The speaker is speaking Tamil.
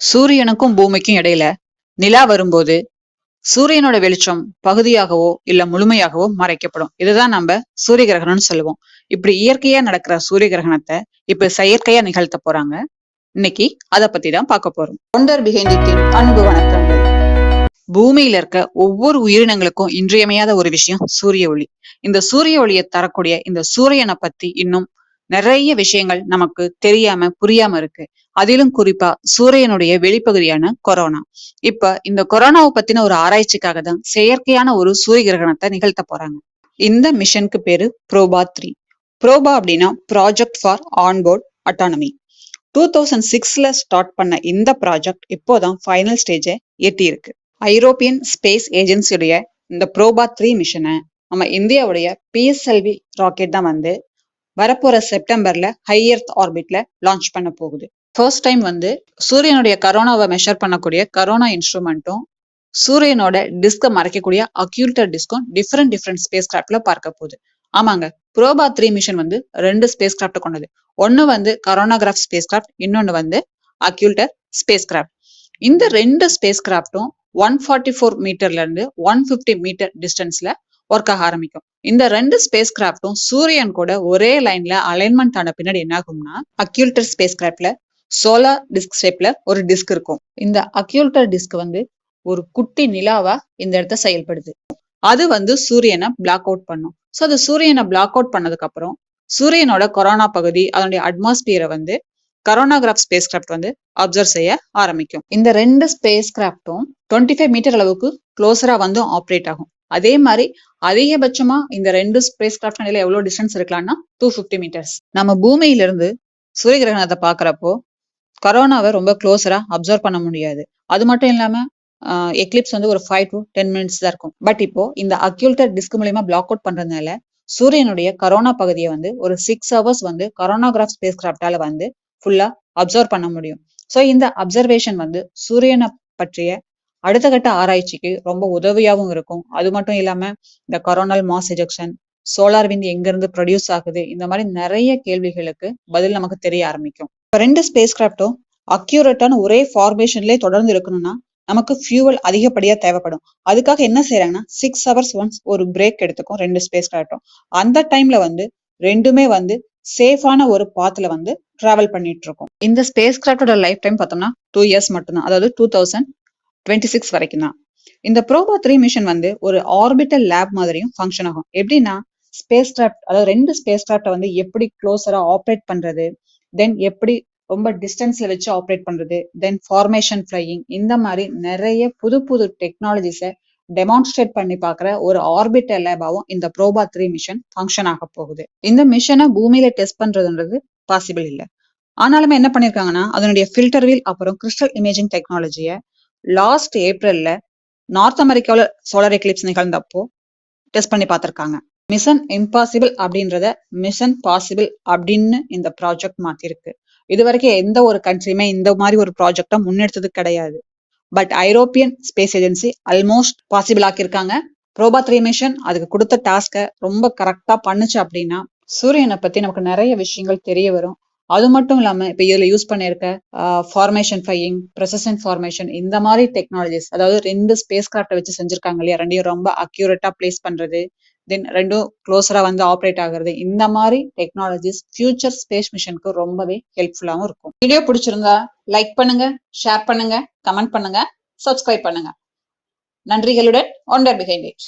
சூரியனுக்கும் பூமிக்கும் இடையில நிலா வரும்போது சூரியனோட வெளிச்சம் பகுதியாகவோ இல்ல முழுமையாகவோ மறைக்கப்படும். இதுதான் நம்ம சூரிய கிரகணம்னு சொல்லுவோம். இப்படி இயற்கையா நடக்கிற சூரிய கிரகணத்தை இப்ப செயற்கையா நிகழ்த்த போறாங்க. இன்னைக்கு அதை பத்தி தான் பார்க்க போறோம். ஒண்டர் பிஹைண்ட் இட் அன்பு வணக்கங்கள். பூமியில இருக்க ஒவ்வொரு உயிரினங்களுக்கும் இன்றியமையாத ஒரு விஷயம் சூரிய ஒளி. இந்த சூரிய ஒளியை தரக்கூடிய இந்த சூரியனை பத்தி இன்னும் நிறைய விஷயங்கள் நமக்கு தெரியாம புரியாம இருக்கு. அதிலும் குறிப்பா சூரியனுடைய வெளிப்பகுதியான கொரோனா. இப்ப இந்த கொரோனாவை பத்தின ஒரு ஆராய்ச்சிக்காக தான் செயற்கையான ஒரு சூரிய கிரகணத்தை நிகழ்த்த போறாங்க. இந்த மிஷனுக்கு பேரு ப்ரோபா 3. ப்ரோபா அப்படின்னா ப்ராஜெக்ட் ஃபார் ஆன்போர்ட் அட்டானமி. 2006ல ஸ்டார்ட் பண்ண இந்த ப்ராஜெக்ட் இப்போதான் ஃபைனல் ஸ்டேஜை எட்டி இருக்கு. ஐரோப்பியன் ஸ்பேஸ் ஏஜென்சியுடைய இந்த ப்ரோபா 3 மிஷனை நம்ம இந்தியாவுடைய PSLV ராக்கெட் தான் வரப்போற செப்டம்பர்ல ஹை எர்த் ஆர்பிட்ல லான்ச் பண்ண போகுது. ஃபர்ஸ்ட் டைம் சூரியனுடைய கரோனாவை மெஷர் பண்ணக்கூடிய கரோனா இன்ஸ்ட்ருமெண்ட்டும் சூரியனோட டிஸ்கை மறைக்கக்கூடிய அக்யூல்டர் டிஸ்கும் டிஃப்ரெண்ட் ஸ்பேஸ் கிராஃப்ட்ல பார்க்க போகுது. ஆமாங்க, ப்ரோபா 3 மிஷன் 2 ஸ்பேஸ் கிராஃப்ட் கொண்டது. ஒன்னு கரோனாகிராஃப் ஸ்பேஸ் கிராஃப்ட், இன்னொன்னு அக்யூல்டர் ஸ்பேஸ் கிராஃப்ட். இந்த 2 ஸ்பேஸ் கிராஃப்டும் 144 மீட்டர்ல இருந்து 150 மீட்டர் டிஸ்டன்ஸ்ல ஒர்க் ஆக ஆரம்பிக்கும். இந்த 2 ஸ்பேஸ் கிராஃப்டும் சூரியன் கூட ஒரே லைன்ல அலைன்மெண்ட் ஆன பின்னாடி என்ன ஆகும்னா, அக்யூல்டர் ஸ்பேஸ் கிராஃப்ட்ல சோலார் டிஸ்க் ஷேப்ல ஒரு டிஸ்க் இருக்கும். இந்த அக்யூல்டர் டிஸ்க் ஒரு குட்டி நிலாவா இந்த இடத்த செயல்படுது. அது சூரியனை பிளாக் அவுட் பண்ணும். ஸோ அது சூரியனை பிளாக் அவுட் பண்ணதுக்கு அப்புறம் சூரியனோட கொரோனா பகுதி அதனுடைய அட்மாஸ்பியரை கரோனாகிராஃப் ஸ்பேஸ் கிராஃப்ட் அப்சர்வ் செய்ய ஆரம்பிக்கும். இந்த 2 ஸ்பேஸ் கிராஃப்டும் 25 மீட்டர் அளவுக்கு க்ளோஸரா ஆப்ரேட் ஆகும். அதே மாதிரி அதிகபட்சமா இந்த 2 ஸ்பேஸ் கிராஃப்ட் இடையில எவ்வளவு டிஸ்டன்ஸ் இருக்கலாம்னா 250 மீட்டர்ஸ். நம்ம பூமியில இருந்து சூரிய கிரகணத்தை பாக்குறப்போ கொரோனாவை ரொம்ப க்ளோஸரா அப்சர்வ் பண்ண முடியாது. அது மட்டும் இல்லாம எக்லிப்ஸ் ஒரு 5 to 10 மினிட்ஸ் தான் இருக்கும். பட் இப்போ இந்த அக்யூல்டர் டிஸ்க் மூலமா பிளாக் அவுட் பண்றதுனால சூரியனுடைய கரோனா பகுதியை ஒரு 6 ஹவர்ஸ் கரோனாகிராஃப் ஸ்பேஸ் கிராஃப்டால ஃபுல்லா அப்சர்வ் பண்ண முடியும். ஸோ இந்த அப்சர்வேஷன் சூரியனை பற்றிய அடுத்த கட்ட ஆராய்ச்சிக்கு ரொம்ப உதவியாகவும் இருக்கும். அது மட்டும் இல்லாம இந்த coronal mass ejection, solar wind எங்க இருந்து ப்ரொடியூஸ் ஆகுது, இந்த மாதிரி நிறைய கேள்விகளுக்கு பதில் நமக்கு தெரிய ஆரம்பிக்கும். 2 ஸ்பேஸ் கிராஃப்டும் அக்யூரேட்டான ஒரே ஃபார்மேஷன்லயே தொடர்ந்து இருக்கணும்னா நமக்கு ஃபியூவல் அதிகப்படியா தேவைப்படும். அதுக்காக என்ன செய்யறாங்கன்னா 6 ஹவர்ஸ் ஒன்ஸ் ஒரு பிரேக் எடுத்துக்கும் 2 ஸ்பேஸ் கிராஃப்டும். அந்த டைம்ல ரெண்டுமே சேஃபான ஒரு பாத்துல டிராவல் பண்ணிட்டு இருக்கும். இந்த ஸ்பேஸ் கிராஃப்டோட லைஃப் டைம் பார்த்தோம்னா 2 இயர்ஸ் மட்டும்தான், அதாவது 2026 வரைக்கும் தான். இந்த ப்ரோபா 3 மிஷன் ஒரு ஆர்பிட்டல் லேப் மாதிரியும் ஃபங்க்ஷன் ஆகும். எப்படின்னா ஸ்பேஸ் கிராஃப்ட், அதாவது 2 ஸ்பேஸ் கிராஃப்டை எப்படி க்ளோஸரா ஆப்ரேட் பண்றது, தென் எப்படி ரொம்ப டிஸ்டன்ஸ்ல வச்சு ஆப்ரேட் பண்றது, தென் ஃபார்மேஷன் ஃபிளையிங், இந்த மாதிரி நிறைய புது டெக்னாலஜிஸை டெமான்ஸ்ட்ரேட் பண்ணி பார்க்குற ஒரு ஆர்பிட்டல் லேபாவும் இந்த ப்ரோபா 3 மிஷன் ஃபங்க்ஷன் ஆக போகுது. இந்த மிஷனை பூமியில டெஸ்ட் பண்றதுன்றது பாசிபிள் இல்லை. ஆனாலுமே என்ன பண்ணிருக்காங்கன்னா அதனுடைய ஃபில்டர் வீல் அப்புறம் கிறிஸ்டல் இமேஜிங் டெக்னாலஜியை லாஸ்ட் ஏப்ரல்ல நார்த் அமெரிக்காவில் சோலார் எக்லிப்ஸ் நிகழ்ந்தப்போ டெஸ்ட் பண்ணி பார்த்திருக்காங்க. மிஷன் இம்பாசிபிள் அப்படின்றத மிஷன் பாசிபிள் அப்படின்னு இந்த ப்ராஜெக்ட் மாத்திருக்கு. இது வரைக்கும் எந்த ஒரு கண்ட்ரியுமே இந்த மாதிரி ஒரு ப்ராஜெக்டை முன்னெடுத்தது கிடையாது. But European Space Agency almost possible ஆக்கியிருக்காங்க. ப்ரோபா 3 மிஷன் அதுக்கு கொடுத்த டாஸ்கை ரொம்ப கரெக்டா பண்ணுச்சு அப்படின்னா சூரியனை பத்தி நமக்கு நிறைய விஷயங்கள் தெரிய வரும். அது மட்டும் இல்லாம இப்ப இதுல யூஸ் பண்ணிருக்க ஃபார்மேஷன் ஃபையிங், ப்ரெசிஷன் ஃபார்மேஷன், இந்த மாதிரி டெக்னாலஜிஸ், அதாவது 2 ஸ்பேஸ் கிராஃப்டை வச்சு செஞ்சிருக்காங்க இல்லையா, ரெண்டையும் ரொம்ப அக்யூரேட்டா பிளேஸ் பண்றது, தென் ரெண்டும் க்ளோஸரா ஆப்ரேட் ஆகுறது, இந்த மாதிரி டெக்னாலஜிஸ் ஃபியூச்சர் ஸ்பேஸ் மிஷனுக்கு ரொம்பவே ஹெல்ப்ஃபுல்லாகவும் இருக்கும். வீடியோ பிடிச்சிருந்தா லைக் பண்ணுங்க, ஷேர் பண்ணுங்க, கமெண்ட் பண்ணுங்க, சப்ஸ்கிரைப் பண்ணுங்க. நன்றிகளுடன் ஒண்டர் பிஹைண்ட் இட்.